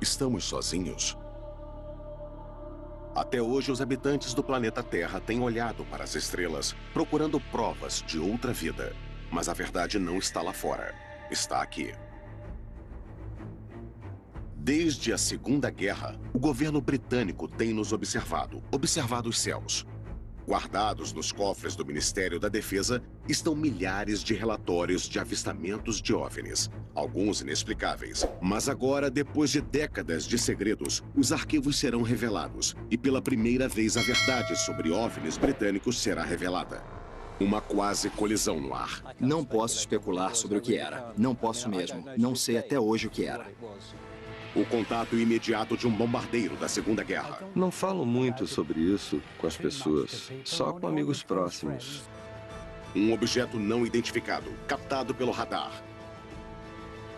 Estamos sozinhos? Até hoje, os habitantes do planeta Terra têm olhado para as estrelas, procurando provas de outra vida. Mas a verdade não está lá fora. Está aqui. Desde a Segunda Guerra, o governo britânico tem nos observado os céus. Guardados nos cofres do Ministério da Defesa estão milhares de relatórios de avistamentos de OVNIs, alguns inexplicáveis. Mas agora, depois de décadas de segredos, os arquivos serão revelados e pela primeira vez a verdade sobre OVNIs britânicos será revelada. Uma quase colisão no ar. Não posso especular sobre o que era. Não posso mesmo. Não sei até hoje o que era. O contato imediato de um bombardeiro da Segunda Guerra. Não falo muito sobre isso com as pessoas, só com amigos próximos. Um objeto não identificado, captado pelo radar.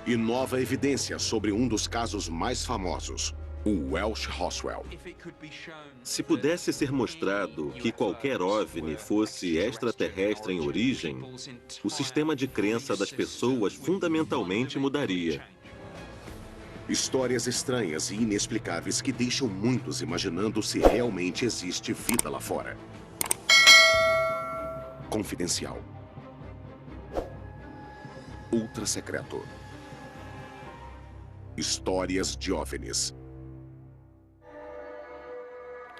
E nova evidência sobre um dos casos mais famosos, o Welsh Roswell. Se pudesse ser mostrado que qualquer OVNI fosse extraterrestre em origem, o sistema de crença das pessoas fundamentalmente mudaria. Histórias estranhas e inexplicáveis que deixam muitos imaginando se realmente existe vida lá fora. Confidencial. Ultra secreto. Histórias de OVNIs.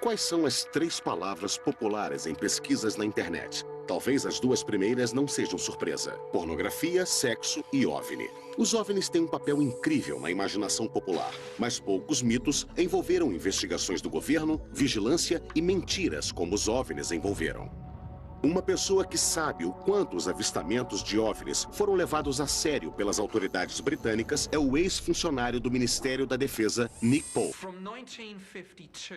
Quais são as 3 palavras populares em pesquisas na internet? Talvez as 2 primeiras não sejam surpresa. Pornografia, sexo e OVNI. Os OVNIs têm um papel incrível na imaginação popular, mas poucos mitos envolveram investigações do governo, vigilância e mentiras como os OVNIs envolveram. Uma pessoa que sabe o quanto os avistamentos de OVNIs foram levados a sério pelas autoridades britânicas é o ex-funcionário do Ministério da Defesa, Nick Pope.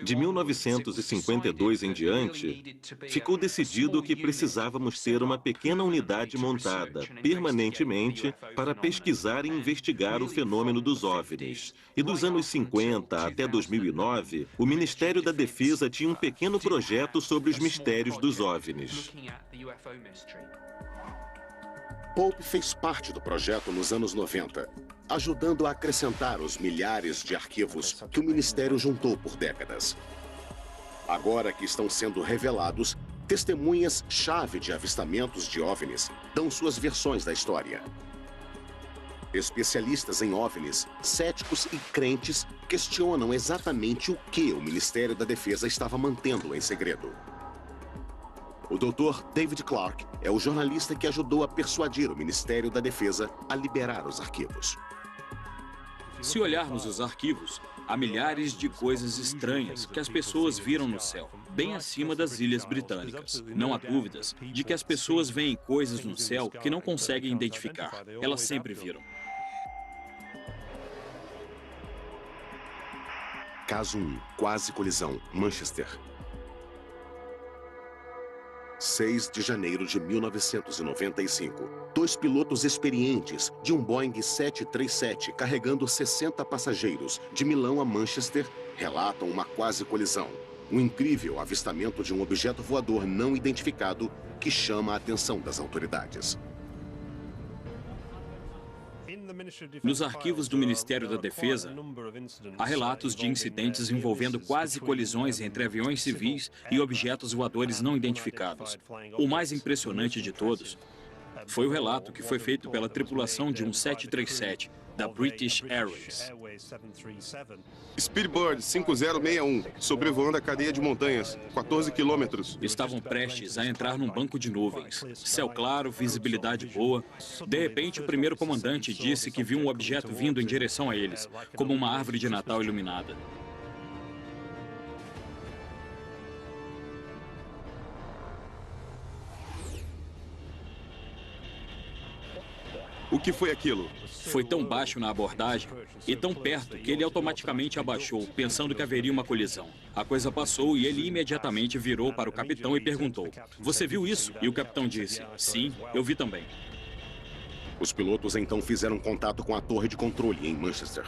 De 1952 em diante, ficou decidido que precisávamos ter uma pequena unidade montada permanentemente para pesquisar e investigar o fenômeno dos OVNIs. E dos anos 50 até 2009, o Ministério da Defesa tinha um pequeno projeto sobre os mistérios dos OVNIs. Pope fez parte do projeto nos anos 90, ajudando a acrescentar os milhares de arquivos que o Ministério juntou por décadas. Agora que estão sendo revelados, testemunhas-chave de avistamentos de OVNIs dão suas versões da história. Especialistas em OVNIs, céticos e crentes questionam exatamente o que o Ministério da Defesa estava mantendo em segredo. O Dr. David Clark é o jornalista que ajudou a persuadir o Ministério da Defesa a liberar os arquivos. Se olharmos os arquivos, há milhares de coisas estranhas que as pessoas viram no céu, bem acima das ilhas britânicas. Não há dúvidas de que as pessoas veem coisas no céu que não conseguem identificar. Elas sempre viram. Caso 1, quase colisão, Manchester. 6 de janeiro de 1995. 2 pilotos experientes de um Boeing 737 carregando 60 passageiros de Milão a Manchester relatam uma quase colisão. Um incrível avistamento de um objeto voador não identificado que chama a atenção das autoridades. Nos arquivos do Ministério da Defesa, há relatos de incidentes envolvendo quase colisões entre aviões civis e objetos voadores não identificados. O mais impressionante de todos foi o relato que foi feito pela tripulação de um 737 da British Airways. Speedbird 5061, sobrevoando a cadeia de montanhas, 14 quilômetros. Estavam prestes a entrar num banco de nuvens. Céu claro, visibilidade boa. De repente, o primeiro comandante disse que viu um objeto vindo em direção a eles, como uma árvore de Natal iluminada. O que foi aquilo? Foi tão baixo na abordagem e tão perto que ele automaticamente abaixou, pensando que haveria uma colisão. A coisa passou e ele imediatamente virou para o capitão e perguntou: "Você viu isso?" E o capitão disse: "Sim, eu vi também." Os pilotos então fizeram contato com a torre de controle em Manchester.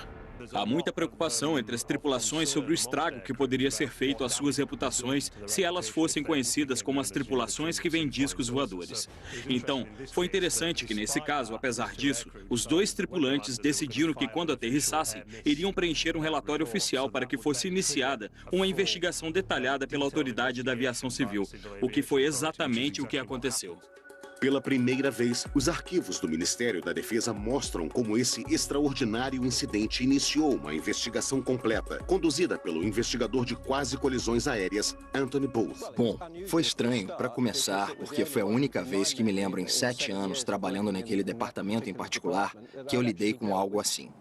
Há muita preocupação entre as tripulações sobre o estrago que poderia ser feito às suas reputações se elas fossem conhecidas como as tripulações que vêm discos voadores. Então, foi interessante que, nesse caso, apesar disso, os dois tripulantes decidiram que, quando aterrissassem, iriam preencher um relatório oficial para que fosse iniciada uma investigação detalhada pela Autoridade da Aviação Civil, o que foi exatamente o que aconteceu. Pela primeira vez, os arquivos do Ministério da Defesa mostram como esse extraordinário incidente iniciou uma investigação completa, conduzida pelo investigador de quase colisões aéreas, Anthony Booth. Bom, foi estranho, para começar, porque foi a única vez que me lembro em 7 anos trabalhando naquele departamento em particular que eu lidei com algo assim.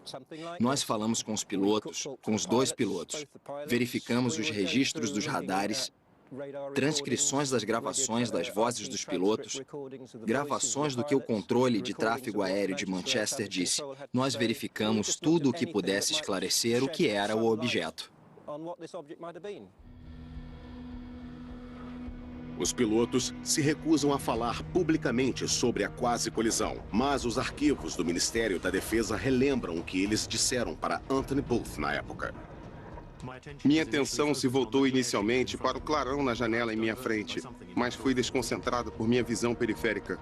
Nós falamos com os pilotos, com os 2 pilotos, verificamos os registros dos radares, transcrições das gravações das vozes dos pilotos, gravações do que o controle de tráfego aéreo de Manchester disse. Nós verificamos tudo o que pudesse esclarecer o que era o objeto. Os pilotos se recusam a falar publicamente sobre a quase colisão, mas os arquivos do Ministério da Defesa relembram o que eles disseram para Anthony Booth na época. Minha atenção se voltou inicialmente para o clarão na janela em minha frente, mas fui desconcentrado por minha visão periférica.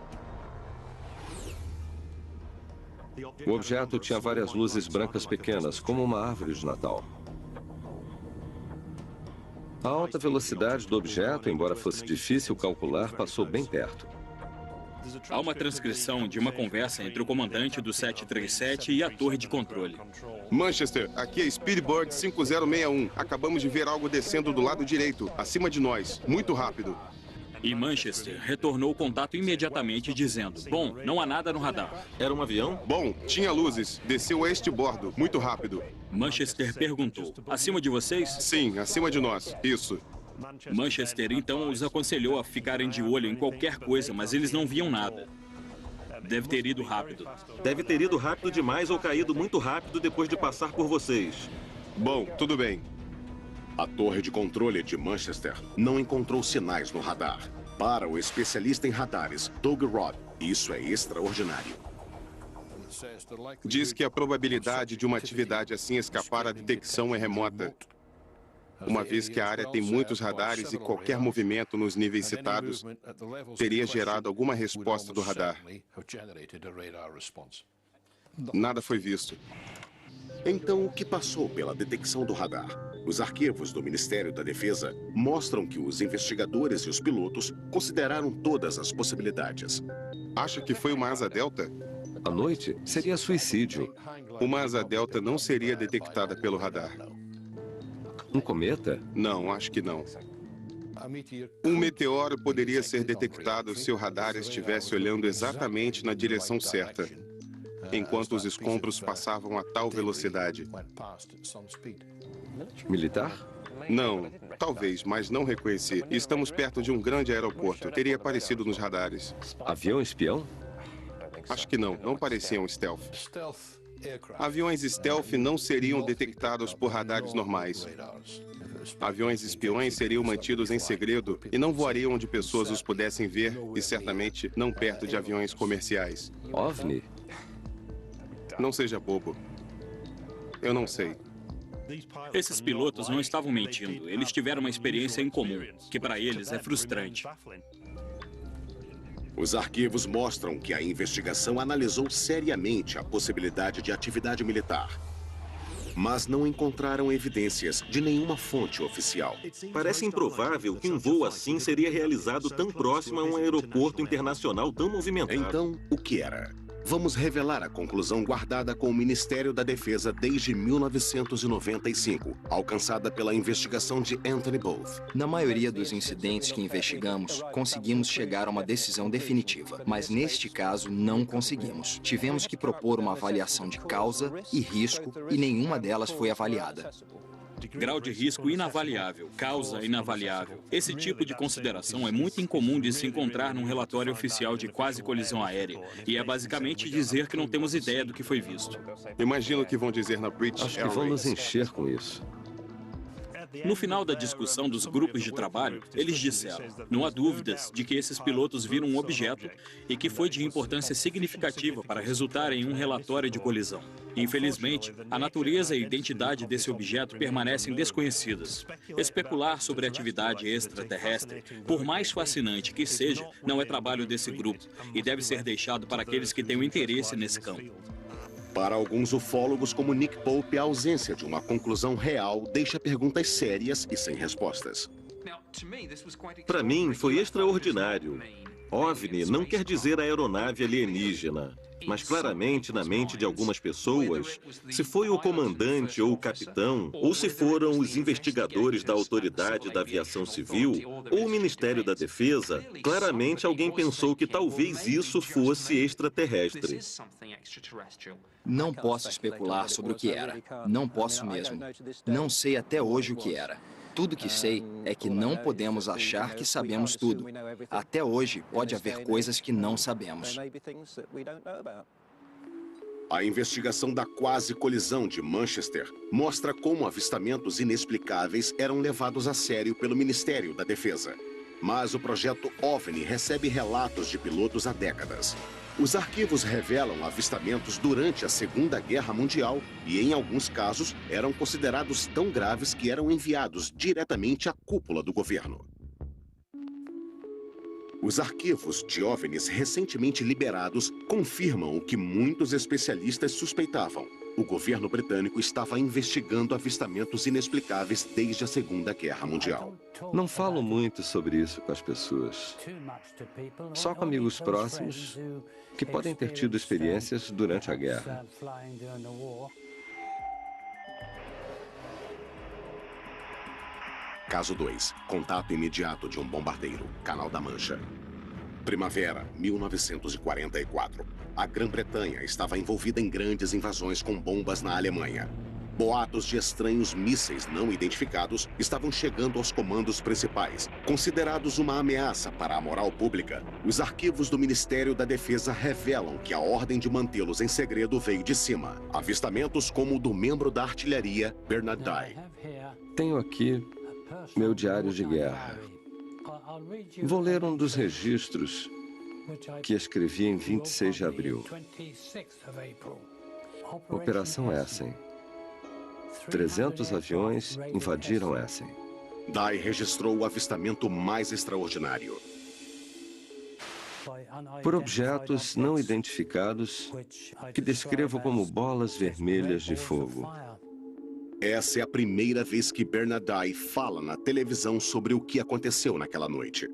O objeto tinha várias luzes brancas pequenas, como uma árvore de Natal. A alta velocidade do objeto, embora fosse difícil calcular, passou bem perto. Há uma transcrição de uma conversa entre o comandante do 737 e a torre de controle. Manchester, aqui é Speedbird 5061. Acabamos de ver algo descendo do lado direito, acima de nós, muito rápido. E Manchester retornou o contato imediatamente dizendo: bom, não há nada no radar. Era um avião? Bom, tinha luzes, desceu a este bordo, muito rápido. Manchester perguntou: acima de vocês? Sim, acima de nós, isso. Manchester então os aconselhou a ficarem de olho em qualquer coisa, mas eles não viam nada. Deve ter ido rápido. Deve ter ido rápido demais ou caído muito rápido depois de passar por vocês. Bom, tudo bem. A torre de controle de Manchester não encontrou sinais no radar. Para o especialista em radares, Doug Robb, isso é extraordinário. Diz que a probabilidade de uma atividade assim escapar à detecção é remota, uma vez que a área tem muitos radares e qualquer movimento nos níveis citados teria gerado alguma resposta do radar. Nada foi visto. Então, o que passou pela detecção do radar? Os arquivos do Ministério da Defesa mostram que os investigadores e os pilotos consideraram todas as possibilidades. Acha que foi uma asa delta? À noite, seria suicídio. Uma asa delta não seria detectada pelo radar. Um cometa? Não, acho que não. Um meteoro poderia ser detectado se o radar estivesse olhando exatamente na direção certa, enquanto os escombros passavam a tal velocidade. Militar? Não, talvez, mas não reconheci. Estamos perto de um grande aeroporto. Teria aparecido nos radares. Avião espião? Acho que não, não pareciam stealth. Aviões stealth não seriam detectados por radares normais. Aviões espiões seriam mantidos em segredo e não voariam onde pessoas os pudessem ver e certamente não perto de aviões comerciais. OVNI? Não seja bobo. Eu não sei. Esses pilotos não estavam mentindo. Eles tiveram uma experiência em comum, que para eles é frustrante. Os arquivos mostram que a investigação analisou seriamente a possibilidade de atividade militar, mas não encontraram evidências de nenhuma fonte oficial. Parece improvável que um voo assim seria realizado tão próximo a um aeroporto internacional tão movimentado. Então, o que era? Vamos revelar a conclusão guardada com o Ministério da Defesa desde 1995, alcançada pela investigação de Anthony Booth. Na maioria dos incidentes que investigamos, conseguimos chegar a uma decisão definitiva, mas neste caso não conseguimos. Tivemos que propor uma avaliação de causa e risco e nenhuma delas foi avaliada. Grau de risco inavaliável, causa inavaliável. Esse tipo de consideração é muito incomum de se encontrar num relatório oficial de quase colisão aérea, e é basicamente dizer que não temos ideia do que foi visto. Imagino o que vão dizer na British Acho que vão nos encher com isso. No final da discussão dos grupos de trabalho, eles disseram: não há dúvidas de que esses pilotos viram um objeto e que foi de importância significativa para resultar em um relatório de colisão. Infelizmente, a natureza e a identidade desse objeto permanecem desconhecidas. Especular sobre a atividade extraterrestre, por mais fascinante que seja, não é trabalho desse grupo e deve ser deixado para aqueles que têm um interesse nesse campo. Para alguns ufólogos como Nick Pope, a ausência de uma conclusão real deixa perguntas sérias e sem respostas. Para mim, foi extraordinário. OVNI não quer dizer aeronave alienígena, mas claramente na mente de algumas pessoas, se foi o comandante ou o capitão, ou se foram os investigadores da Autoridade da Aviação Civil ou o Ministério da Defesa, claramente alguém pensou que talvez isso fosse extraterrestre. Não posso especular sobre o que era. Não posso mesmo. Não sei até hoje o que era. Tudo que sei é que não podemos achar que sabemos tudo. Até hoje, pode haver coisas que não sabemos. A investigação da quase colisão de Manchester mostra como avistamentos inexplicáveis eram levados a sério pelo Ministério da Defesa. Mas o projeto OVNI recebe relatos de pilotos há décadas. Os arquivos revelam avistamentos durante a Segunda Guerra Mundial e, em alguns casos, eram considerados tão graves que eram enviados diretamente à cúpula do governo. Os arquivos de OVNIs recentemente liberados confirmam o que muitos especialistas suspeitavam. O governo britânico estava investigando avistamentos inexplicáveis desde a Segunda Guerra Mundial. Não falo muito sobre isso com as pessoas. Só com amigos próximos que podem ter tido experiências durante a guerra. Caso 2. Contato imediato de um bombardeiro. Canal da Mancha. Primavera, 1944. A Grã-Bretanha estava envolvida em grandes invasões com bombas na Alemanha. Boatos de estranhos mísseis não identificados estavam chegando aos comandos principais. Considerados uma ameaça para a moral pública, os arquivos do Ministério da Defesa revelam que a ordem de mantê-los em segredo veio de cima. Avistamentos como o do membro da artilharia, Bernard Dye. Tenho aqui meu diário de guerra. Vou ler um dos registros que escrevi em 26 de abril. Operação Essen. 300 aviões invadiram Essen. Dye registrou o avistamento mais extraordinário. Por objetos não identificados que descrevo como bolas vermelhas de fogo. Essa é a primeira vez que Bernard Dye fala na televisão sobre o que aconteceu naquela noite.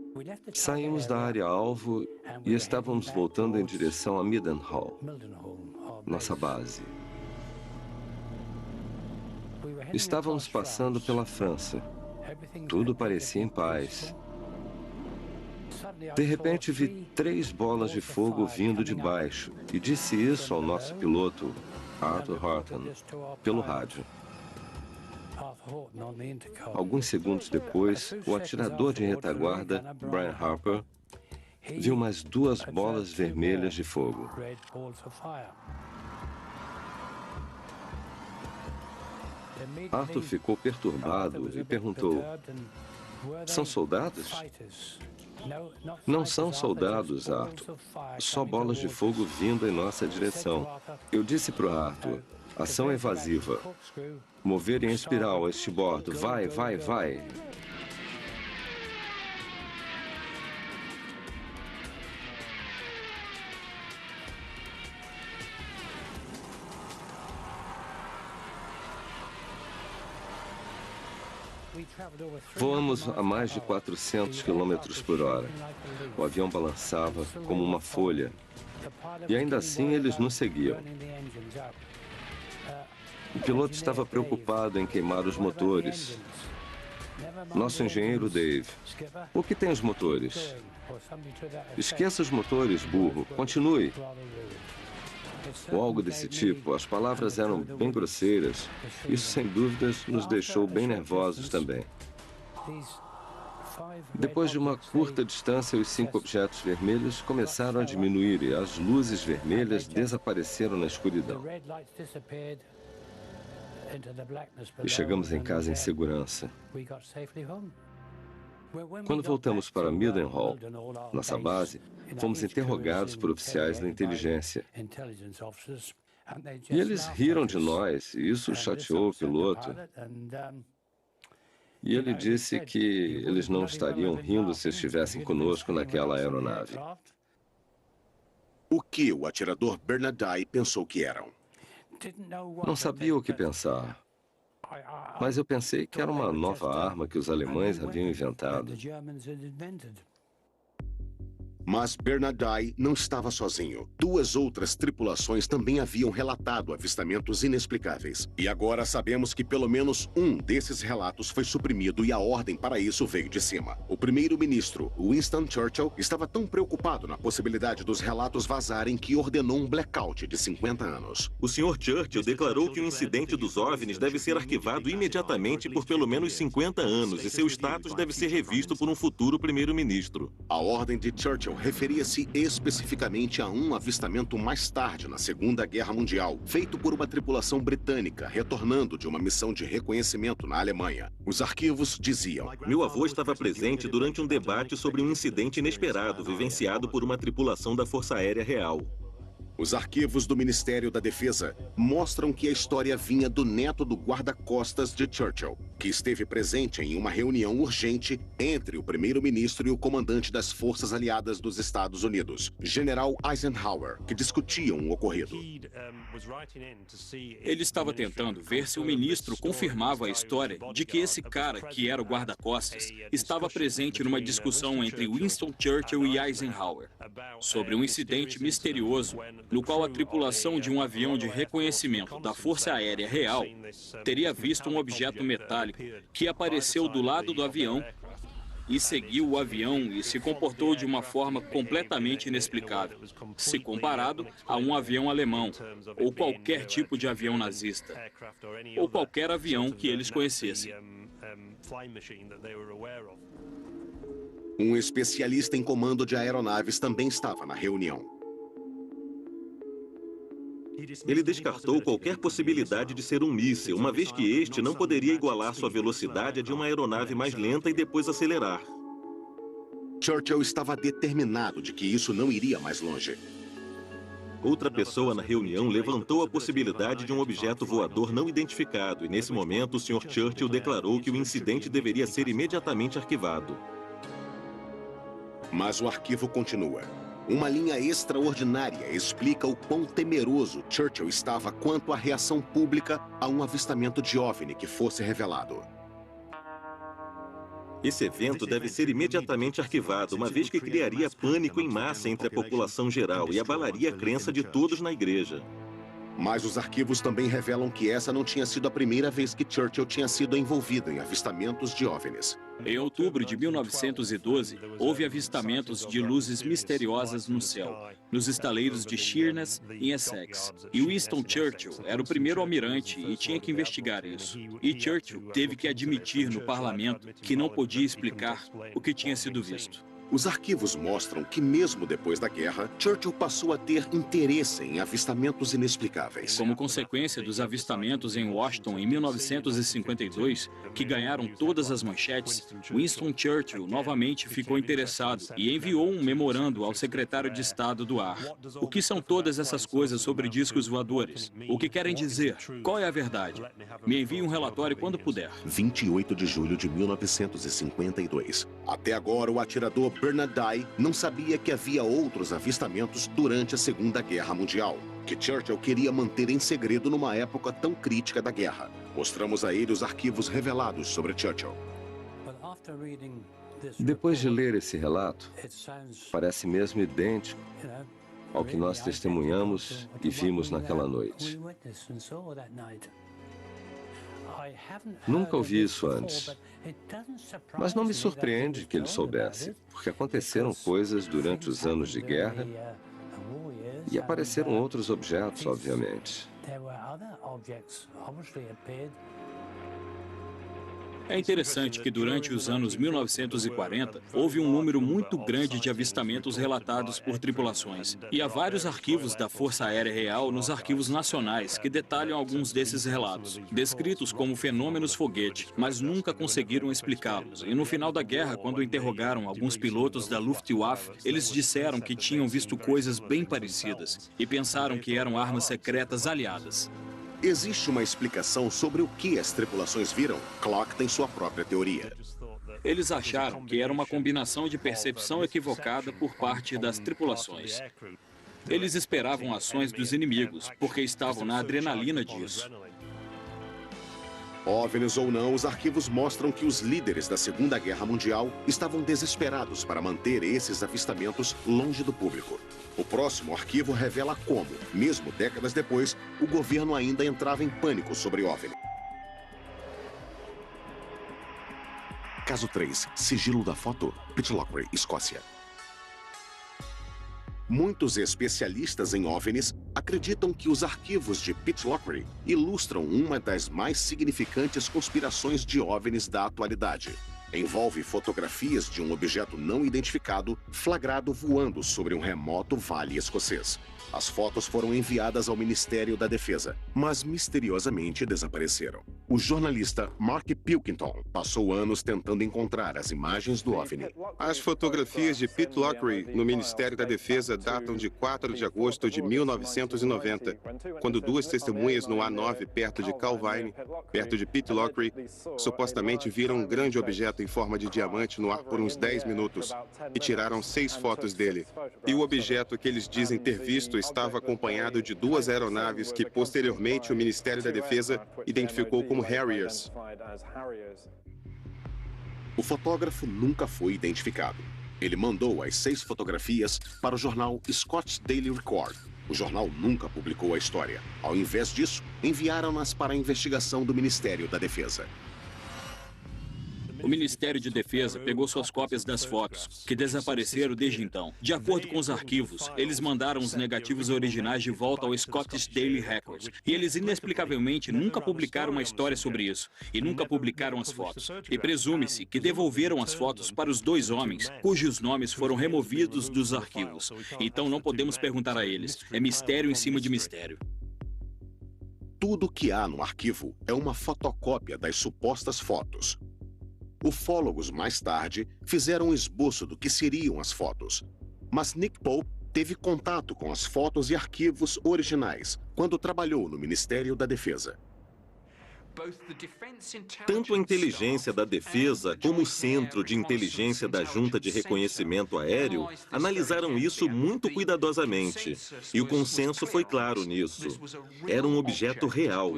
Saímos da área-alvo e estávamos voltando em direção a Mildenhall, nossa base. Estávamos passando pela França. Tudo parecia em paz. De repente, vi 3 bolas de fogo vindo de baixo e disse isso ao nosso piloto, Arthur Horton, pelo rádio. Alguns segundos depois, o atirador de retaguarda, Brian Harper, viu mais 2 bolas vermelhas de fogo. Arthur ficou perturbado e perguntou: "São soldados?" "Não são soldados, Arthur. Só bolas de fogo vindo em nossa direção." Eu disse para o Arthur: "Ação evasiva. Mover em espiral a este bordo. Vai, vai, vai." Voamos a mais de 400 km por hora. O avião balançava como uma folha. E ainda assim eles nos seguiam. O piloto estava preocupado em queimar os motores. Nosso engenheiro Dave: "O que tem os motores?" "Esqueça os motores, burro. Continue." Ou algo desse tipo. As palavras eram bem grosseiras. Isso, sem dúvidas, nos deixou bem nervosos também. Depois de uma curta distância, os 5 objetos vermelhos começaram a diminuir e as luzes vermelhas desapareceram na escuridão. e chegamos em casa em segurança. Quando voltamos para Mildenhall, nossa base, fomos interrogados por oficiais da inteligência. E eles riram de nós, e isso chateou o piloto. E ele disse que eles não estariam rindo se estivessem conosco naquela aeronave. O que o atirador Bernadai pensou que eram? Não sabia o que pensar, mas eu pensei que era uma nova arma que os alemães haviam inventado. Mas Bernadai não estava sozinho. 2 outras tripulações também haviam relatado avistamentos inexplicáveis. E agora sabemos que pelo menos um desses relatos foi suprimido e a ordem para isso veio de cima. O primeiro-ministro, Winston Churchill, estava tão preocupado na possibilidade dos relatos vazarem que ordenou um blackout de 50 anos. O Sr. Churchill declarou que o incidente dos OVNIs deve ser arquivado imediatamente por pelo menos 50 anos e seu status deve ser revisto por um futuro primeiro-ministro. A ordem de Churchill referia-se especificamente a um avistamento mais tarde na Segunda Guerra Mundial, feito por uma tripulação britânica retornando de uma missão de reconhecimento na Alemanha. Os arquivos diziam: Meu avô estava presente durante um debate sobre um incidente inesperado vivenciado por uma tripulação da Força Aérea Real. Os arquivos do Ministério da Defesa mostram que a história vinha do neto do guarda-costas de Churchill, que esteve presente em uma reunião urgente entre o primeiro-ministro e o comandante das Forças Aliadas dos Estados Unidos, General Eisenhower, que discutiam o ocorrido. Ele estava tentando ver se o ministro confirmava a história de que esse cara, que era o guarda-costas, estava presente numa discussão entre Winston Churchill e Eisenhower sobre um incidente misterioso no qual a tripulação de um avião de reconhecimento da Força Aérea Real teria visto um objeto metálico que apareceu do lado do avião e seguiu o avião e se comportou de uma forma completamente inexplicável, se comparado a um avião alemão, ou qualquer tipo de avião nazista, ou qualquer avião que eles conhecessem. Um especialista em comando de aeronaves também estava na reunião. Ele descartou qualquer possibilidade de ser um míssil, uma vez que este não poderia igualar sua velocidade a de uma aeronave mais lenta e depois acelerar. Churchill estava determinado de que isso não iria mais longe. Outra pessoa na reunião levantou a possibilidade de um objeto voador não identificado e, nesse momento, o Sr. Churchill declarou que o incidente deveria ser imediatamente arquivado. Mas o arquivo continua. Uma linha extraordinária explica o quão temeroso Churchill estava quanto à reação pública a um avistamento de OVNI que fosse revelado. Esse evento deve ser imediatamente arquivado, uma vez que criaria pânico em massa entre a população geral e abalaria a crença de todos na igreja. Mas os arquivos também revelam que essa não tinha sido a primeira vez que Churchill tinha sido envolvido em avistamentos de OVNIs. Em outubro de 1912, houve avistamentos de luzes misteriosas no céu, nos estaleiros de Sheerness, em Essex. E Winston Churchill era o primeiro almirante e tinha que investigar isso. E Churchill teve que admitir no parlamento que não podia explicar o que tinha sido visto. Os arquivos mostram que, mesmo depois da guerra, Churchill passou a ter interesse em avistamentos inexplicáveis. Como consequência dos avistamentos em Washington em 1952, que ganharam todas as manchetes, Winston Churchill novamente ficou interessado e enviou um memorando ao secretário de Estado do Ar. O que são todas essas coisas sobre discos voadores? O que querem dizer? Qual é a verdade? Me envie um relatório quando puder. 28 de julho de 1952. Até agora, o atirador Bernadai não sabia que havia outros avistamentos durante a Segunda Guerra Mundial, que Churchill queria manter em segredo numa época tão crítica da guerra. Mostramos a ele os arquivos revelados sobre Churchill. Depois de ler esse relato, parece mesmo idêntico ao que nós testemunhamos e vimos naquela noite. Nunca ouvi isso antes, mas não me surpreende que ele soubesse, porque aconteceram coisas durante os anos de guerra e apareceram outros objetos, obviamente. É interessante que durante os anos 1940, houve um número muito grande de avistamentos relatados por tripulações. E há vários arquivos da Força Aérea Real nos arquivos nacionais que detalham alguns desses relatos, descritos como fenômenos foguete, mas nunca conseguiram explicá-los. E no final da guerra, quando interrogaram alguns pilotos da Luftwaffe, eles disseram que tinham visto coisas bem parecidas e pensaram que eram armas secretas aliadas. Existe uma explicação sobre o que as tripulações viram? Clark tem sua própria teoria. Eles acharam que era uma combinação de percepção equivocada por parte das tripulações. Eles esperavam ações dos inimigos, porque estavam na adrenalina disso. OVNIs ou não, os arquivos mostram que os líderes da Segunda Guerra Mundial estavam desesperados para manter esses avistamentos longe do público. O próximo arquivo revela como, mesmo décadas depois, o governo ainda entrava em pânico sobre OVNI. Caso 3. Sigilo da foto. Pitlochry, Escócia. Muitos especialistas em OVNIs acreditam que os arquivos de Pitlochry ilustram uma das mais significantes conspirações de OVNIs da atualidade. Envolve fotografias de um objeto não identificado flagrado voando sobre um remoto vale escocês. As fotos foram enviadas ao Ministério da Defesa, mas misteriosamente desapareceram. O jornalista Mark Pilkington passou anos tentando encontrar as imagens do OVNI. As fotografias de Pitlochry no Ministério da Defesa datam de 4 de agosto de 1990, quando duas testemunhas no A9, perto de Calvine, perto de Pitlochry, supostamente viram um grande objeto em forma de diamante no ar por uns 10 minutos e tiraram 6 fotos dele. E o objeto que eles dizem ter visto estava acompanhado de 2 aeronaves que, posteriormente, o Ministério da Defesa identificou como Harriers. O fotógrafo nunca foi identificado. Ele mandou as 6 fotografias para o jornal Scottish Daily Record. O jornal nunca publicou a história. Ao invés disso, enviaram-nas para a investigação do Ministério da Defesa. O Ministério de Defesa pegou suas cópias das fotos, que desapareceram desde então. De acordo com os arquivos, eles mandaram os negativos originais de volta ao Scottish Daily Record. E eles inexplicavelmente nunca publicaram uma história sobre isso. E nunca publicaram as fotos. E presume-se que devolveram as fotos para os 2 homens, cujos nomes foram removidos dos arquivos. Então não podemos perguntar a eles. É mistério em cima de mistério. Tudo que há no arquivo é uma fotocópia das supostas fotos. Ufólogos, mais tarde, fizeram um esboço do que seriam as fotos. Mas Nick Pope teve contato com as fotos e arquivos originais quando trabalhou no Ministério da Defesa. Tanto a inteligência da defesa como o Centro de Inteligência da Junta de Reconhecimento Aéreo analisaram isso muito cuidadosamente. E o consenso foi claro nisso. Era um objeto real.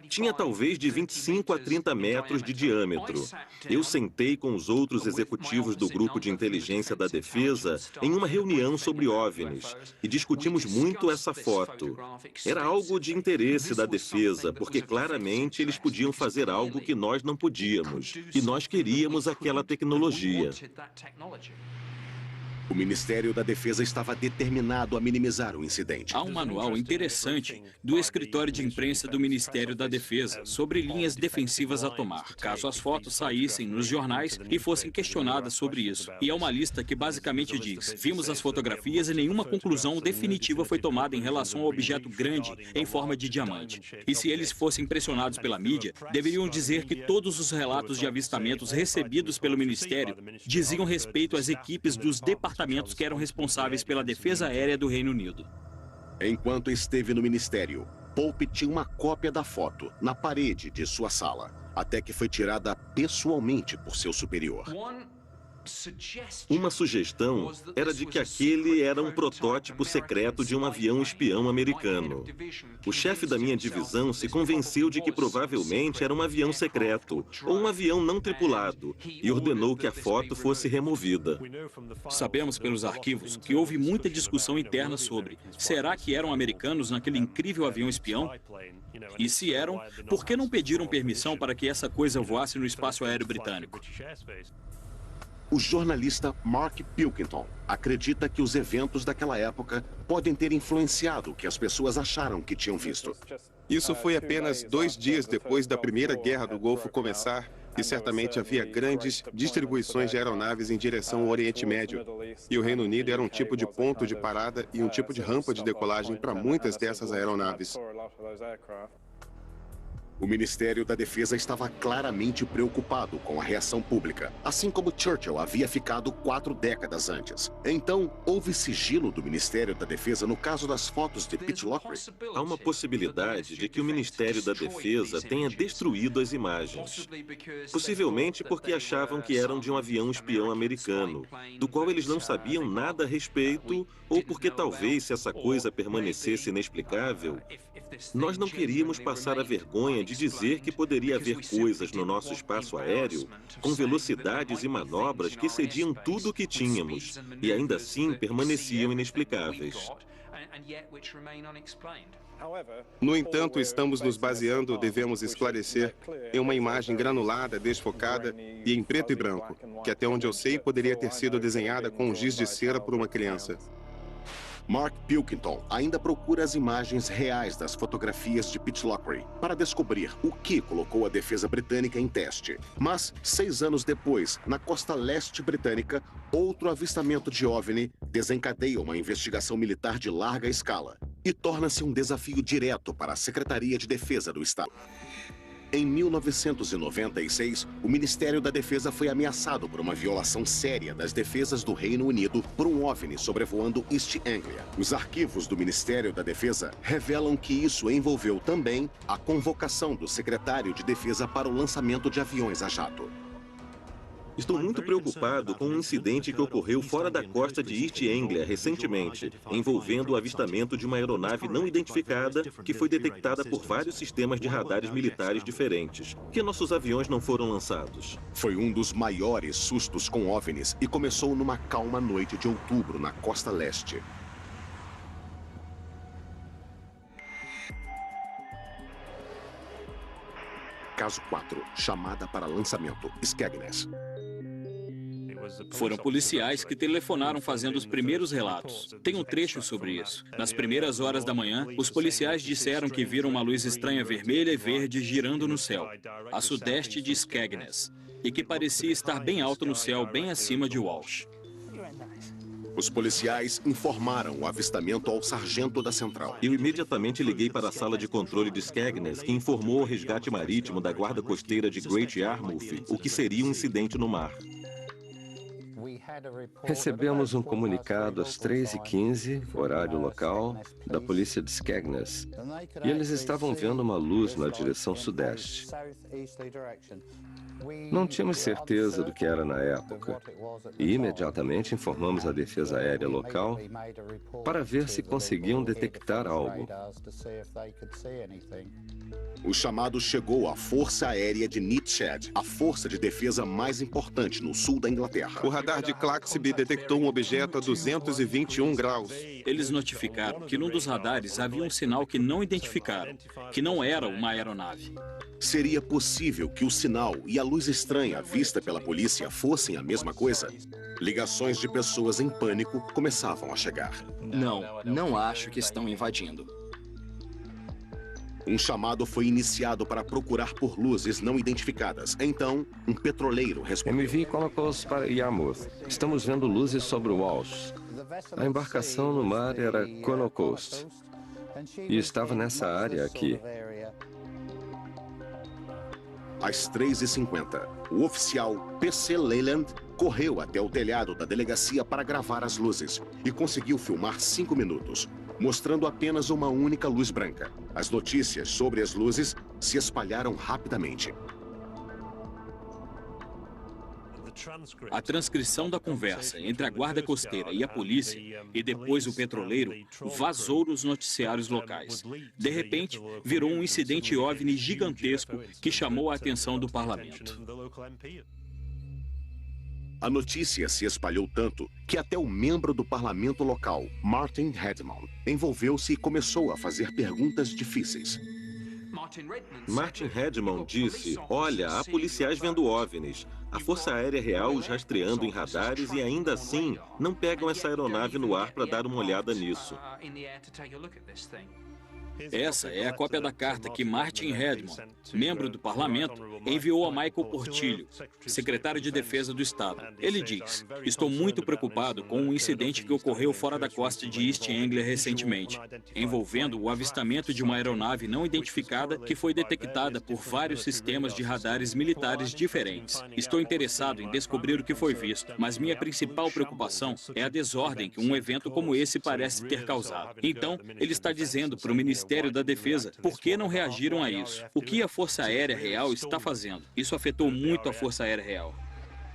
Tinha talvez de 25 a 30 metros de diâmetro. Eu sentei com os outros executivos do Grupo de Inteligência da Defesa em uma reunião sobre OVNIs e discutimos muito essa foto. Era algo de interesse da defesa, porque claramente eles podiam fazer algo que nós não podíamos. E nós queríamos aquela tecnologia. O Ministério da Defesa estava determinado a minimizar o incidente. Há um manual interessante do escritório de imprensa do Ministério da Defesa sobre linhas defensivas a tomar, caso as fotos saíssem nos jornais e fossem questionadas sobre isso. E é uma lista que basicamente diz: vimos as fotografias e nenhuma conclusão definitiva foi tomada em relação ao objeto grande em forma de diamante. E se eles fossem pressionados pela mídia, deveriam dizer que todos os relatos de avistamentos recebidos pelo Ministério diziam respeito às equipes dos departamentos que eram responsáveis pela defesa aérea do Reino Unido. Enquanto esteve no Ministério, Pope tinha uma cópia da foto na parede de sua sala, até que foi tirada pessoalmente por seu superior. Uma sugestão era de que aquele era um protótipo secreto de um avião espião americano. O chefe da minha divisão se convenceu de que provavelmente era um avião secreto, ou um avião não tripulado, e ordenou que a foto fosse removida. Sabemos pelos arquivos que houve muita discussão interna sobre: será que eram americanos naquele incrível avião espião? E se eram, por que não pediram permissão para que essa coisa voasse no espaço aéreo britânico? O jornalista Mark Pilkington acredita que os eventos daquela época podem ter influenciado o que as pessoas acharam que tinham visto. Isso foi apenas 2 dias depois da Primeira Guerra do Golfo começar E certamente havia grandes distribuições de aeronaves em direção ao Oriente Médio. E o Reino Unido era um tipo de ponto de parada e um tipo de rampa de decolagem para muitas dessas aeronaves. O Ministério da Defesa estava claramente preocupado com a reação pública, assim como Churchill havia ficado 4 décadas antes. Então, houve sigilo do Ministério da Defesa no caso das fotos de Pitlochry? Há uma possibilidade de que o Ministério da Defesa tenha destruído as imagens. Possivelmente porque achavam que eram de um avião espião americano, do qual eles não sabiam nada a respeito, ou porque talvez, se essa coisa permanecesse inexplicável, nós não queríamos passar a vergonha de dizer que poderia haver coisas no nosso espaço aéreo com velocidades e manobras que excediam tudo o que tínhamos e ainda assim permaneciam inexplicáveis. No entanto, estamos nos baseando, devemos esclarecer, em uma imagem granulada, desfocada e em preto e branco, que até onde eu sei poderia ter sido desenhada com um giz de cera por uma criança. Mark Pilkington ainda procura as imagens reais das fotografias de Pitlochry para descobrir o que colocou a defesa britânica em teste. Mas, 6 anos depois, na costa leste britânica, outro avistamento de OVNI desencadeia uma investigação militar de larga escala e torna-se um desafio direto para a Secretaria de Defesa do Estado. Em 1996, o Ministério da Defesa foi ameaçado por uma violação séria das defesas do Reino Unido por um OVNI sobrevoando East Anglia. Os arquivos do Ministério da Defesa revelam que isso envolveu também a convocação do secretário de Defesa para o lançamento de aviões a jato. Estou muito preocupado com um incidente que ocorreu fora da costa de East Anglia recentemente, envolvendo o avistamento de uma aeronave não identificada que foi detectada por vários sistemas de radares militares diferentes. Por que nossos aviões não foram lançados? Foi um dos maiores sustos com OVNIs e começou numa calma noite de outubro na costa leste. Caso 4, chamada para lançamento, Skegness. Foram policiais que telefonaram fazendo os primeiros relatos. Tem um trecho sobre isso. Nas primeiras horas da manhã, os policiais disseram que viram uma luz estranha vermelha e verde girando no céu, a sudeste de Skegness, e que parecia estar bem alto no céu, bem acima de Walsh. Os policiais informaram o avistamento ao sargento da central. Eu imediatamente liguei para a sala de controle de Skegness, que informou ao resgate marítimo da guarda costeira de Great Yarmouth o que seria um incidente no mar. Recebemos um comunicado às 3h15, horário local, da polícia de Skegness, e eles estavam vendo uma luz na direção sudeste. Não tínhamos certeza do que era na época, e imediatamente informamos a defesa aérea local para ver se conseguiam detectar algo. O chamado chegou à Força Aérea de Neathshed, a força de defesa mais importante no sul da Inglaterra. O radar de Claxby detectou um objeto a 221 graus. Eles notificaram que num dos radares havia um sinal que não identificaram, que não era uma aeronave. Seria possível que o sinal e a luz estranha vista pela polícia fossem a mesma coisa? Ligações de pessoas em pânico começavam a chegar. Não acho que estão invadindo. Um chamado foi iniciado para procurar por luzes não identificadas. Então, um petroleiro respondeu. MV colocou-os para Yarmouth. Estamos vendo luzes sobre Walsh. A embarcação no mar era Connaught Coast e estava nessa área aqui. Às 3h50, o oficial P.C. Leyland correu até o telhado da delegacia para gravar as luzes e conseguiu filmar 5 minutos, mostrando apenas uma única luz branca. As notícias sobre as luzes se espalharam rapidamente. A transcrição da conversa entre a guarda costeira e a polícia, e depois o petroleiro, vazou nos noticiários locais. De repente, virou um incidente OVNI gigantesco que chamou a atenção do parlamento. A notícia se espalhou tanto que até o membro do parlamento local, Martin Redmond, envolveu-se e começou a fazer perguntas difíceis. Martin Redmond disse, olha, há policiais vendo OVNIs. A Força Aérea Real os rastreando em radares e ainda assim não pegam essa aeronave no ar para dar uma olhada nisso. Essa é a cópia da carta que Martin Redmond, membro do parlamento, enviou a Michael Portillo, secretário de Defesa do Estado. Ele diz: "Estou muito preocupado com um incidente que ocorreu fora da costa de East Anglia recentemente, envolvendo o avistamento de uma aeronave não identificada que foi detectada por vários sistemas de radares militares diferentes. Estou interessado em descobrir o que foi visto, mas minha principal preocupação é a desordem que um evento como esse parece ter causado." Então, ele está dizendo para o Ministério da Defesa por que não reagiram a isso. O que a Força Aérea Real está fazendo? Isso afetou muito a Força Aérea Real.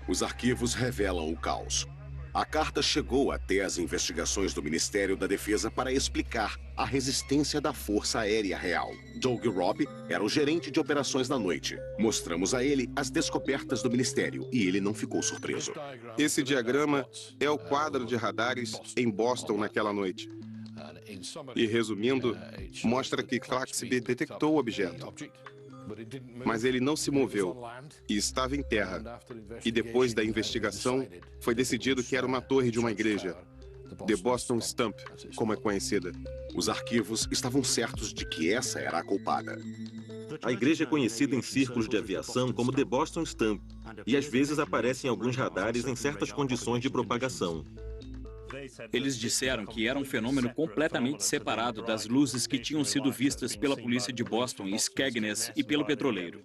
Os arquivos revelam o caos. A carta chegou até as investigações do Ministério da Defesa para explicar a resistência da Força Aérea Real. Doug Robb era o gerente de operações da noite. Mostramos a ele as descobertas do Ministério e ele não ficou surpreso. Esse diagrama é o quadro de radares em Boston naquela noite. E, resumindo, mostra que Claxby detectou o objeto, mas ele não se moveu e estava em terra. E depois da investigação, foi decidido que era uma torre de uma igreja, The Boston Stump, como é conhecida. Os arquivos estavam certos de que essa era a culpada. A igreja é conhecida em círculos de aviação como The Boston Stump e às vezes aparece em alguns radares em certas condições de propagação. Eles disseram que era um fenômeno completamente separado das luzes que tinham sido vistas pela polícia de Boston e Skegness e pelo petroleiro.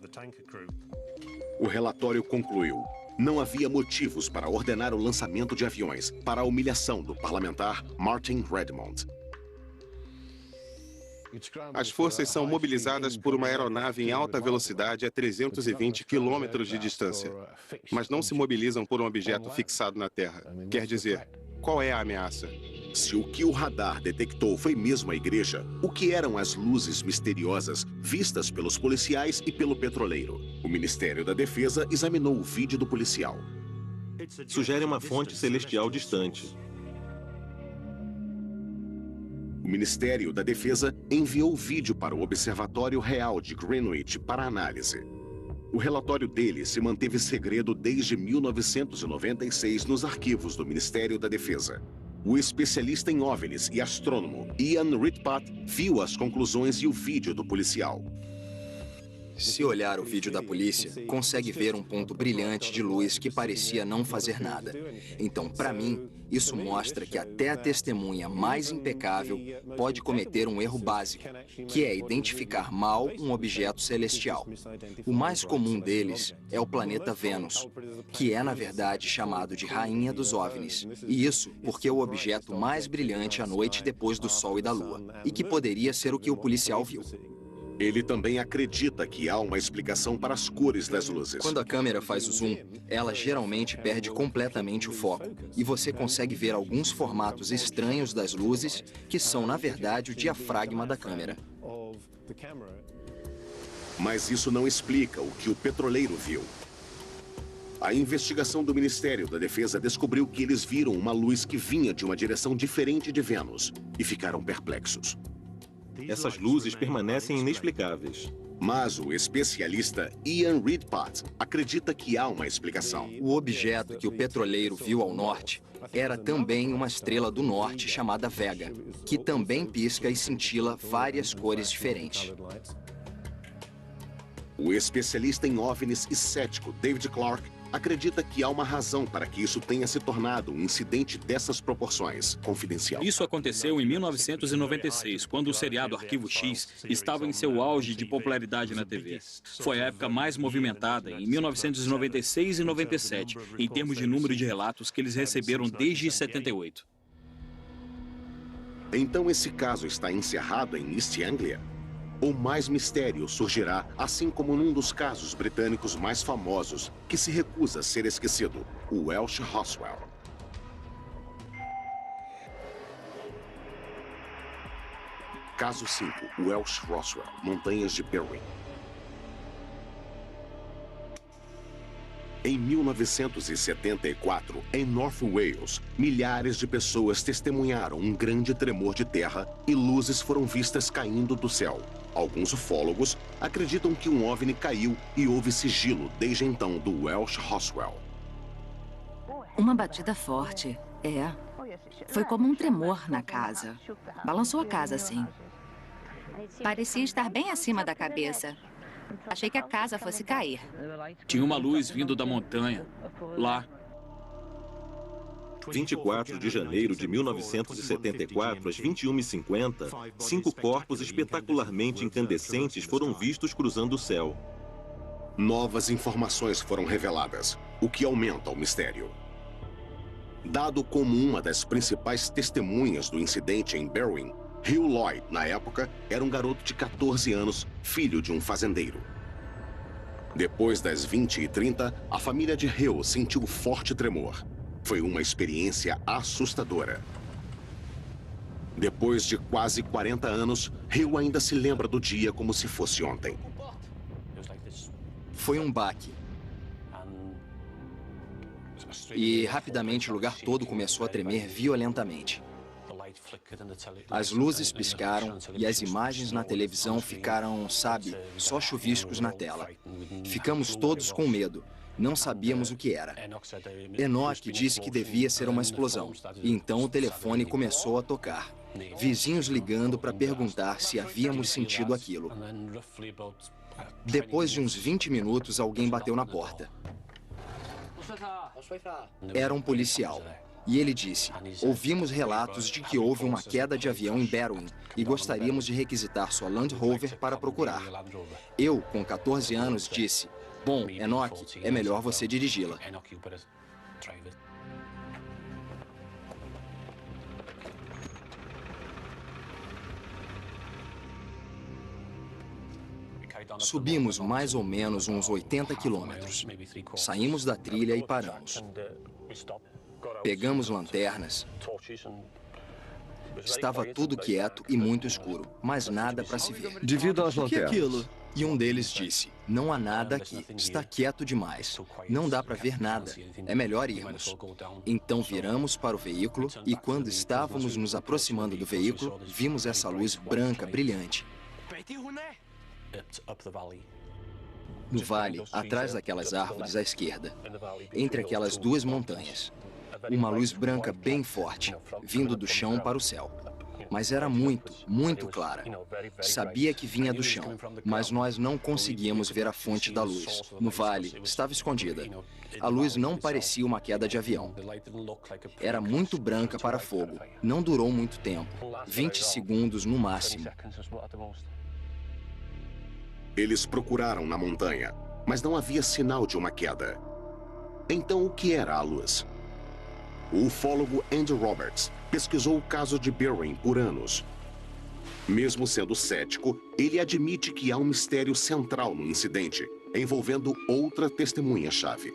O relatório concluiu: não havia motivos para ordenar o lançamento de aviões para a humilhação do parlamentar Martin Redmond. As forças são mobilizadas por uma aeronave em alta velocidade a 320 quilômetros de distância, mas não se mobilizam por um objeto fixado na Terra. Quer dizer, qual é a ameaça? Se o que o radar detectou foi mesmo a igreja, o que eram as luzes misteriosas vistas pelos policiais e pelo petroleiro? O Ministério da Defesa examinou o vídeo do policial. Sugere uma fonte celestial distante. O Ministério da Defesa enviou o vídeo para o Observatório Real de Greenwich para análise. O relatório dele se manteve segredo desde 1996 nos arquivos do Ministério da Defesa. O especialista em OVNIs e astrônomo Ian Ridpat viu as conclusões e o vídeo do policial. Se olhar o vídeo da polícia, consegue ver um ponto brilhante de luz que parecia não fazer nada. Então, para mim, isso mostra que até a testemunha mais impecável pode cometer um erro básico, que é identificar mal um objeto celestial. O mais comum deles é o planeta Vênus, que é, na verdade, chamado de Rainha dos OVNIs. E isso porque é o objeto mais brilhante à noite depois do Sol e da Lua, e que poderia ser o que o policial viu. Ele também acredita que há uma explicação para as cores das luzes. Quando a câmera faz o zoom, ela geralmente perde completamente o foco, e você consegue ver alguns formatos estranhos das luzes, que são, na verdade, o diafragma da câmera. Mas isso não explica o que o petroleiro viu. A investigação do Ministério da Defesa descobriu que eles viram uma luz que vinha de uma direção diferente de Vênus e ficaram perplexos. Essas luzes permanecem inexplicáveis. Mas o especialista Ian Ridpat acredita que há uma explicação. O objeto que o petroleiro viu ao norte era também uma estrela do norte chamada Vega, que também pisca e cintila várias cores diferentes. O especialista em OVNIs e cético David Clark acredita que há uma razão para que isso tenha se tornado um incidente dessas proporções, confidencial. Isso aconteceu em 1996, quando o seriado Arquivo X estava em seu auge de popularidade na TV. Foi a época mais movimentada, em 1996 e 97, em termos de número de relatos que eles receberam desde 78. Então esse caso está encerrado em East Anglia? Ou mais mistério surgirá, assim como num dos casos britânicos mais famosos, que se recusa a ser esquecido, o Welsh Roswell. Caso 5, Welsh Roswell, Montanhas de Berwyn. Em 1974, em North Wales, milhares de pessoas testemunharam um grande tremor de terra e luzes foram vistas caindo do céu. Alguns ufólogos acreditam que um OVNI caiu e houve sigilo desde então do Welsh Roswell. Uma batida forte, é. Foi como um tremor na casa. Balançou a casa, assim. Parecia estar bem acima da cabeça. Achei que a casa fosse cair. Tinha uma luz vindo da montanha. Lá. 24 de janeiro de 1974, às 21h50, 5 corpos espetacularmente incandescentes foram vistos cruzando o céu. Novas informações foram reveladas, o que aumenta o mistério. Dado como uma das principais testemunhas do incidente em Berwyn, Hugh Lloyd, na época, era um garoto de 14 anos, filho de um fazendeiro. Depois das 20h30, a família de Hugh sentiu forte tremor. Foi uma experiência assustadora. Depois de quase 40 anos, Hugh ainda se lembra do dia como se fosse ontem. Foi um baque. E rapidamente o lugar todo começou a tremer violentamente. As luzes piscaram e as imagens na televisão ficaram, sabe, só chuviscos na tela. Ficamos todos com medo. Não sabíamos o que era. Enoch disse que devia ser uma explosão. E então o telefone começou a tocar. Vizinhos ligando para perguntar se havíamos sentido aquilo. Depois de uns 20 minutos, alguém bateu na porta. Era um policial. E ele disse: ouvimos relatos de que houve uma queda de avião em Berwyn e gostaríamos de requisitar sua Land Rover para procurar. Eu, com 14 anos, disse: bom, Enoch, é melhor você dirigi-la. Subimos mais ou menos uns 80 quilômetros. Saímos da trilha e paramos. Pegamos lanternas. Estava tudo quieto e muito escuro, mas nada para se ver. Devido às O que é lanternas. aquilo? E um deles disse: não há nada aqui, está quieto demais. Não dá para ver nada, é melhor irmos. Então viramos para o veículo e quando estávamos nos aproximando do veículo, vimos essa luz branca brilhante. No vale, atrás daquelas árvores à esquerda, entre aquelas duas montanhas. Uma luz branca bem forte, vindo do chão para o céu. Mas era muito, muito clara. Sabia que vinha do chão, mas nós não conseguíamos ver a fonte da luz. No vale, estava escondida. A luz não parecia uma queda de avião. Era muito branca para fogo. Não durou muito tempo. 20 segundos no máximo. Eles procuraram na montanha, mas não havia sinal de uma queda. Então, o que era a luz? O ufólogo Andy Roberts pesquisou o caso de Berwyn por anos. Mesmo sendo cético, ele admite que há um mistério central no incidente, envolvendo outra testemunha-chave.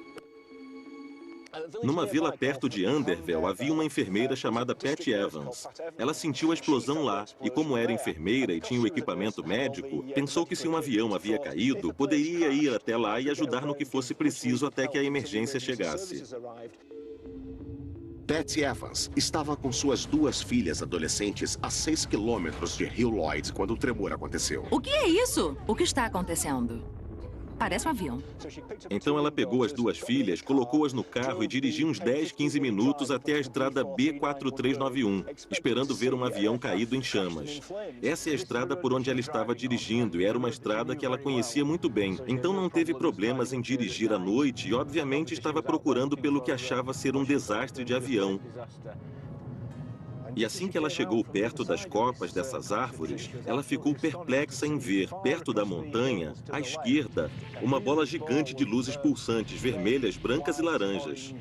Numa vila perto de Anderville, havia uma enfermeira chamada Patty Evans. Ela sentiu a explosão lá e, como era enfermeira e tinha o equipamento médico, pensou que se um avião havia caído, poderia ir até lá e ajudar no que fosse preciso até que a emergência chegasse. Patty Evans estava com suas 2 filhas adolescentes a 6 quilômetros de Hugh Lloyd quando o tremor aconteceu. O que é isso? O que está acontecendo? Parece um avião. Então ela pegou as 2 filhas, colocou-as no carro e dirigiu uns 10, 15 minutos até a estrada B4391, esperando ver um avião caído em chamas. Essa é a estrada por onde ela estava dirigindo e era uma estrada que ela conhecia muito bem. Então não teve problemas em dirigir à noite e obviamente estava procurando pelo que achava ser um desastre de avião. E assim que ela chegou perto das copas dessas árvores, ela ficou perplexa em ver, perto da montanha, à esquerda, uma bola gigante de luzes pulsantes, vermelhas, brancas e laranjas.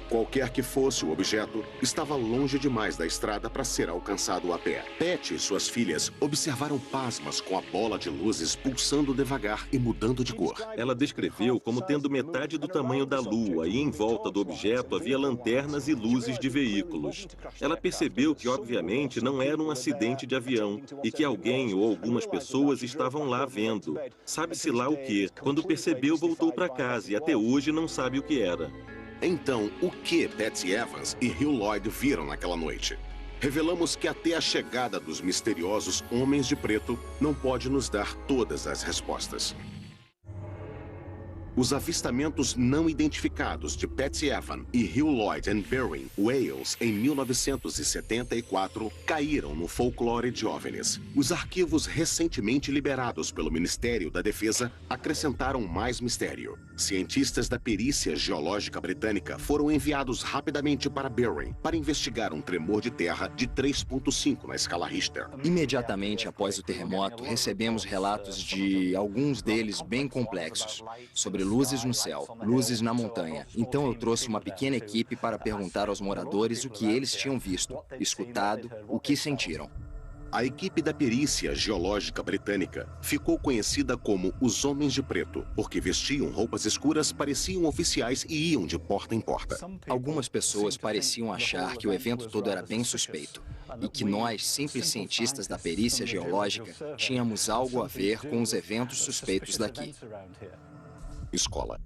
Qualquer que fosse o objeto, estava longe demais da estrada para ser alcançado a pé. Patty e suas filhas observaram pasmas com a bola de luzes pulsando devagar e mudando de cor. Ela descreveu como tendo metade do tamanho da Lua e em volta do objeto havia lanternas e luzes de veículos. Ela percebeu que, obviamente, não era um acidente de avião e que alguém ou algumas pessoas estavam lá vendo. Sabe-se lá o quê? Quando percebeu, voltou para casa e até hoje não sabe o que era. Então, o que Patty Evans e Hugh Lloyd viram naquela noite? Revelamos que até a chegada dos misteriosos Homens de Preto não pode nos dar todas as respostas. Os avistamentos não identificados de Patsy Evans e Hugh Lloyd em Berwyn, Wales, em 1974, caíram no folclore de OVNIs. Os arquivos recentemente liberados pelo Ministério da Defesa acrescentaram mais mistério. Cientistas da perícia geológica britânica foram enviados rapidamente para Berwyn para investigar um tremor de terra de 3,5 na escala Richter. Imediatamente após o terremoto, recebemos relatos de alguns deles bem complexos, sobre luzes no céu, luzes na montanha. Então eu trouxe uma pequena equipe para perguntar aos moradores o que eles tinham visto, escutado, o que sentiram. A equipe da perícia geológica britânica ficou conhecida como os Homens de Preto, porque vestiam roupas escuras, pareciam oficiais e iam de porta em porta. Algumas pessoas pareciam achar que o evento todo era bem suspeito e que nós, simples cientistas da perícia geológica, tínhamos algo a ver com os eventos suspeitos daqui. Escola.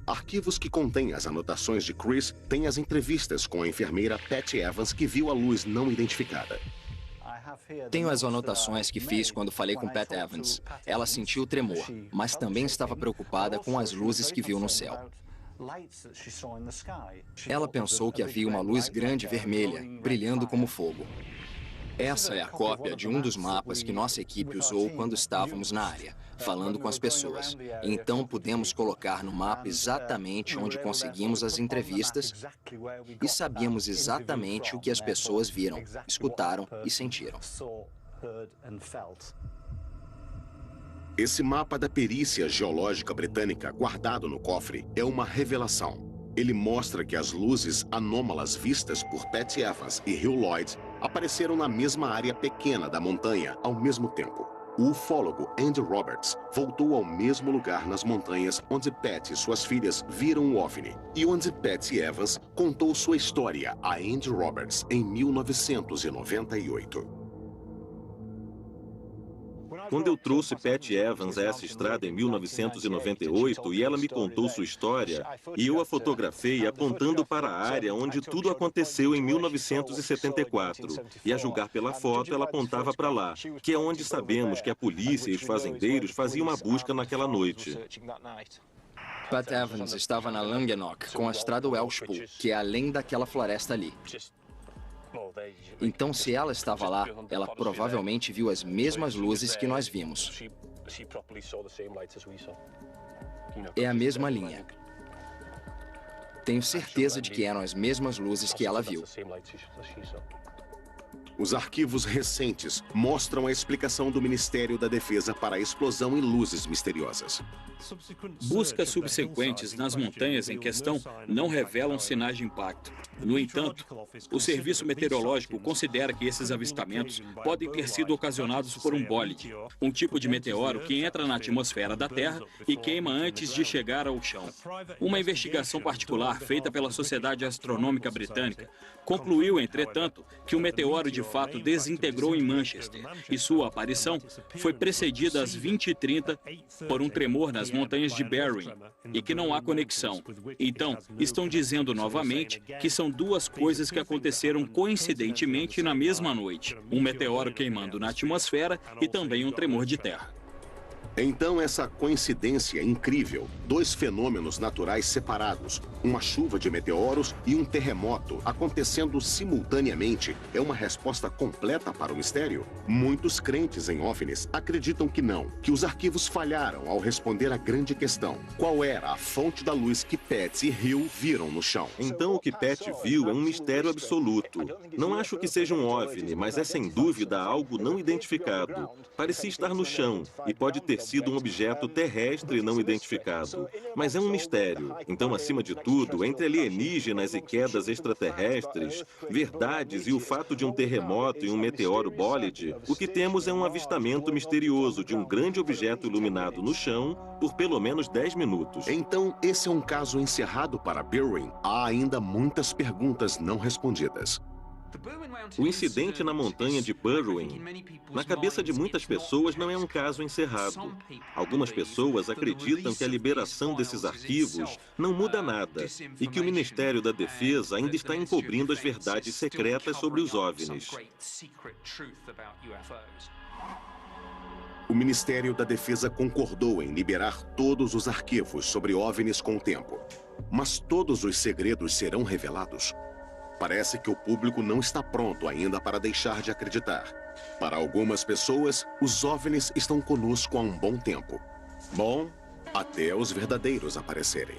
Arquivos que contêm as anotações de Chris têm as entrevistas com a enfermeira Patsy Evans que viu a luz não identificada. Tenho as anotações que fiz quando falei com Pat Evans. Ela sentiu o tremor, mas também estava preocupada com as luzes que viu no céu. Ela pensou que havia uma luz grande vermelha, brilhando como fogo. Essa é a cópia de um dos mapas que nossa equipe usou quando estávamos na área, falando com as pessoas. Então pudemos colocar no mapa exatamente onde conseguimos as entrevistas e sabíamos exatamente o que as pessoas viram, escutaram e sentiram. Esse mapa da perícia geológica britânica guardado no cofre é uma revelação. Ele mostra que as luzes anômalas vistas por Patsy Evans e Hugh Lloyd apareceram na mesma área pequena da montanha ao mesmo tempo. O ufólogo Andy Roberts voltou ao mesmo lugar nas montanhas onde Patsy e suas filhas viram o OVNI e onde Patsy Evans contou sua história a Andy Roberts em 1998. Quando eu trouxe Patsy Evans a essa estrada em 1998 e ela me contou sua história, e eu a fotografei apontando para a área onde tudo aconteceu em 1974. E a julgar pela foto, ela apontava para lá, que é onde sabemos que a polícia e os fazendeiros faziam uma busca naquela noite. Pat Evans estava na Langenok com a estrada Welshpool, que é além daquela floresta ali. Então, se ela estava lá, ela provavelmente viu as mesmas luzes que nós vimos. É a mesma linha. Tenho certeza de que eram as mesmas luzes que ela viu. Os arquivos recentes mostram a explicação do Ministério da Defesa para a explosão e luzes misteriosas. Buscas subsequentes nas montanhas em questão não revelam sinais de impacto. No entanto, o Serviço Meteorológico considera que esses avistamentos podem ter sido ocasionados por um bólide, um tipo de meteoro que entra na atmosfera da Terra e queima antes de chegar ao chão. Uma investigação particular feita pela Sociedade Astronômica Britânica concluiu, entretanto, que o meteoro de fato desintegrou em Manchester e sua aparição foi precedida às 20h30 por um tremor nas montanhas de Berwyn e que não há conexão. Então, estão dizendo novamente que são duas coisas que aconteceram coincidentemente na mesma noite. Um meteoro queimando na atmosfera e também um tremor de terra. Então, essa coincidência incrível, dois fenômenos naturais separados, uma chuva de meteoros e um terremoto acontecendo simultaneamente, é uma resposta completa para o mistério? Muitos crentes em OVNIs acreditam que não, que os arquivos falharam ao responder à grande questão. Qual era a fonte da luz que Patsy e Hugh viram no chão? Então, o que Pat viu é um mistério absoluto. Não acho que seja um OVNI, mas é sem dúvida algo não identificado. Parecia estar no chão e pode ter sido um objeto terrestre não identificado. Mas é um mistério. Então, acima de tudo, entre alienígenas e quedas extraterrestres, verdades e o fato de um terremoto e um meteoro bólide, o que temos é um avistamento misterioso de um grande objeto iluminado no chão por pelo menos 10 minutos. Então, esse é um caso encerrado para Berwyn. Há ainda muitas perguntas não respondidas. O incidente na montanha de Berwyn, na cabeça de muitas pessoas, não é um caso encerrado. Algumas pessoas acreditam que a liberação desses arquivos não muda nada e que o Ministério da Defesa ainda está encobrindo as verdades secretas sobre os OVNIs. O Ministério da Defesa concordou em liberar todos os arquivos sobre OVNIs com o tempo. Mas todos os segredos serão revelados? Parece que o público não está pronto ainda para deixar de acreditar. Para algumas pessoas, os OVNIs estão conosco há um bom tempo. Bom, até os verdadeiros aparecerem.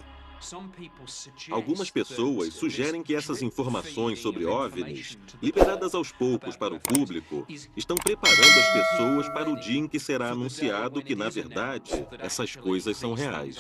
Algumas pessoas sugerem que essas informações sobre OVNIs, liberadas aos poucos para o público, estão preparando as pessoas para o dia em que será anunciado que, na verdade, essas coisas são reais.